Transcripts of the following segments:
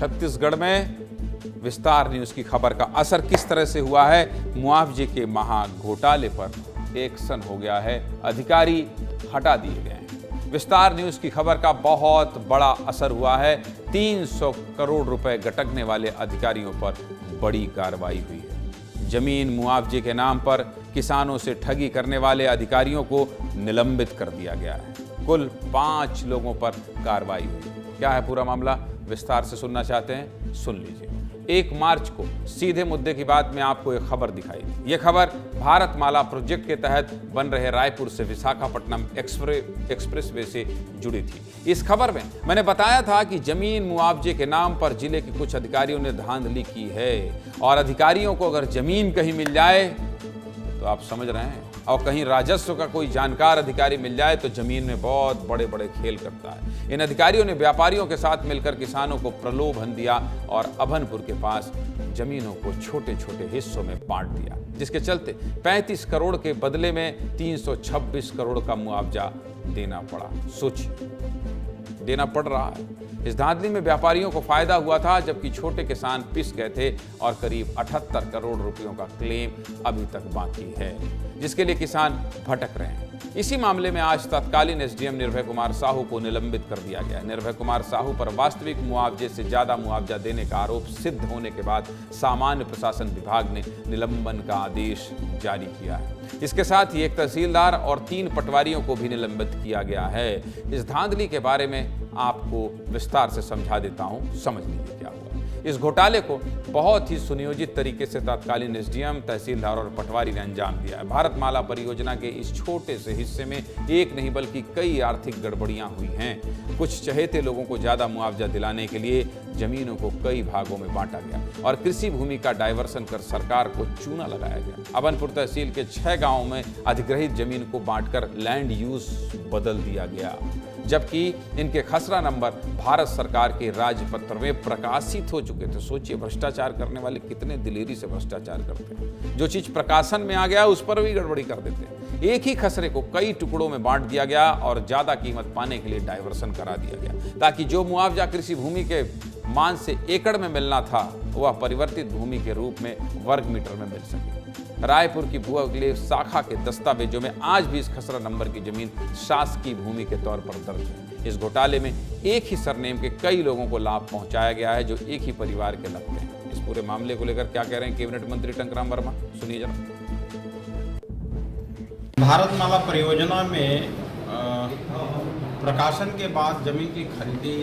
छत्तीसगढ़ में विस्तार न्यूज की खबर का असर किस तरह से हुआ है। मुआवजे के महा घोटाले पर एक्शन हो गया है, अधिकारी हटा दिए गए हैं। विस्तार न्यूज की खबर का बहुत बड़ा असर हुआ है। 300 करोड़ रुपए गटकने वाले अधिकारियों पर बड़ी कार्रवाई हुई है। जमीन मुआवजे के नाम पर किसानों से ठगी करने वाले अधिकारियों को निलंबित कर दिया गया है। कुल 5 लोगों पर कार्रवाई हुई। क्या है पूरा मामला, विस्तार से सुनना चाहते हैं, सुन लीजिए। 1 मार्च को सीधे मुद्दे की बात में आपको एक खबर दिखाई थी। यह खबर भारतमाला प्रोजेक्ट के तहत बन रहे रायपुर से विशाखापट्टनम एक्सप्रेसवे से जुड़ी थी। इस खबर में मैंने बताया था कि जमीन मुआवजे के नाम पर जिले के कुछ अधिकारियों ने धांधली की है और अधिकारियों को अगर जमीन कहीं मिल जाए तो आप समझ रहे हैं, और कहीं राजस्व का कोई जानकार अधिकारी मिल जाए तो जमीन में बहुत बड़े बड़े खेल करता है। इन अधिकारियों ने व्यापारियों के साथ मिलकर किसानों को प्रलोभन दिया और अभनपुर के पास जमीनों को छोटे छोटे हिस्सों में बांट दिया, जिसके चलते 35 करोड़ के बदले में 326 करोड़ का मुआवजा देना पड़ा। सोचिए, देना पड़ रहा है। इस धांधली में व्यापारियों को फायदा हुआ था, जबकि छोटे किसान पिस गए थे और करीब 78 करोड़ रुपयों का क्लेम अभी तक बाकी है, जिसके लिए किसान भटक रहे हैं। इसी मामले में आज तत्कालीन एसडीएम निर्भय कुमार साहू को निलंबित कर दिया गया। निर्भय कुमार साहू पर वास्तविक मुआवजे से ज्यादा मुआवजा देने का आरोप सिद्ध होने के बाद सामान्य प्रशासन विभाग ने निलंबन का आदेश जारी किया है। इसके साथ ही एक तहसीलदार और 3 पटवारियों को भी निलंबित किया गया है। इस धांधली के बारे में आपको विस्तार से समझा देता हूं, समझ लीजिए क्या हुआ। इस घोटाले को बहुत ही सुनियोजित तरीके से तत्कालीन एसडीएम, तहसीलदार और पटवारी ने अंजाम दिया है। भारतमाला परियोजना के इस छोटे से हिस्से में एक नहीं बल्कि कई आर्थिक गड़बड़ियां हुई हैं। कुछ चहेते लोगों को ज्यादा मुआवजा दिलाने के लिए जमीनों को कई भागों में बांटा गया और कृषि भूमि का डायवर्सन कर सरकार को चूना लगाया गया। अभनपुर तहसील के 6 गांवों में अधिग्रहित जमीन को बांटकर लैंड यूज बदल दिया गया, जबकि इनके खसरा नंबर भारत सरकार के राजपत्र में प्रकाशित हो चुके थे। सोचिए, भ्रष्टाचार करने वाले कितने दिलेरी से भ्रष्टाचार करते हैं। जो चीज प्रकाशन में आ गया उस पर भी गड़बड़ी कर देते हैं। एक ही खसरे को कई टुकड़ों में बांट दिया गया और ज्यादा कीमत पाने के लिए डायवर्सन करा दिया गया, ताकि जो मुआवजा कृषि भूमि के मान से एकड़ में मिलना था वह परिवर्तित भूमि के रूप में वर्ग मीटर में मिल सके। रायपुर की भू अभिलेख शाखा के दस्तावेजों में आज भी इस खसरा नंबर की जमीन शासकीय भूमि के तौर पर दर्ज है। इस घोटाले में एक ही सरनेम के कई लोगों को लाभ पहुंचाया गया है, जो एक ही परिवार के लगते हैं। इस पूरे मामले को लेकर क्या कह रहे हैं कैबिनेट मंत्री टंकराम वर्मा, सुनिए जरा। भारतमाला परियोजना में प्रकाशन के बाद जमीन की खरीदी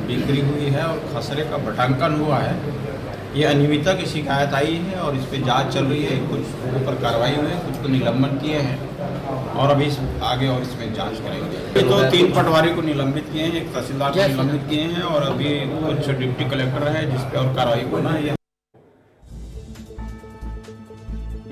बिक्री हुई है और खसरे का बटांकन हुआ है। ये अनियमितता की शिकायत आई है और इस पर जांच चल रही है। कुछ लोगों पर कार्रवाई हुई है, कुछ को निलंबन किए हैं और अभी आगे और इसमें जांच करेंगे। तो 3 पटवारी को निलंबित किए हैं, एक तहसीलदार को निलंबित किए हैं और अभी कुछ डिप्टी कलेक्टर है जिस पर और कार्रवाई होना है।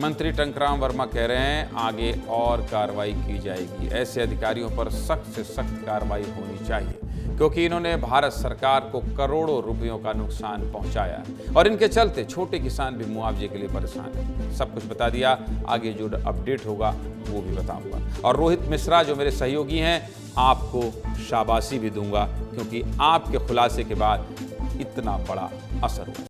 मंत्री टंकराम वर्मा कह रहे हैं आगे और कार्रवाई की जाएगी। ऐसे अधिकारियों पर सख्त से सख्त कार्रवाई होनी चाहिए, क्योंकि इन्होंने भारत सरकार को करोड़ों रुपयों का नुकसान पहुंचाया और इनके चलते छोटे किसान भी मुआवजे के लिए परेशान हैं। सब कुछ बता दिया, आगे जो अपडेट होगा वो भी बताऊंगा। और रोहित मिश्रा जो मेरे सहयोगी हैं, आपको शाबाशी भी दूंगा, क्योंकि आपके खुलासे के बाद इतना बड़ा असर हुआ।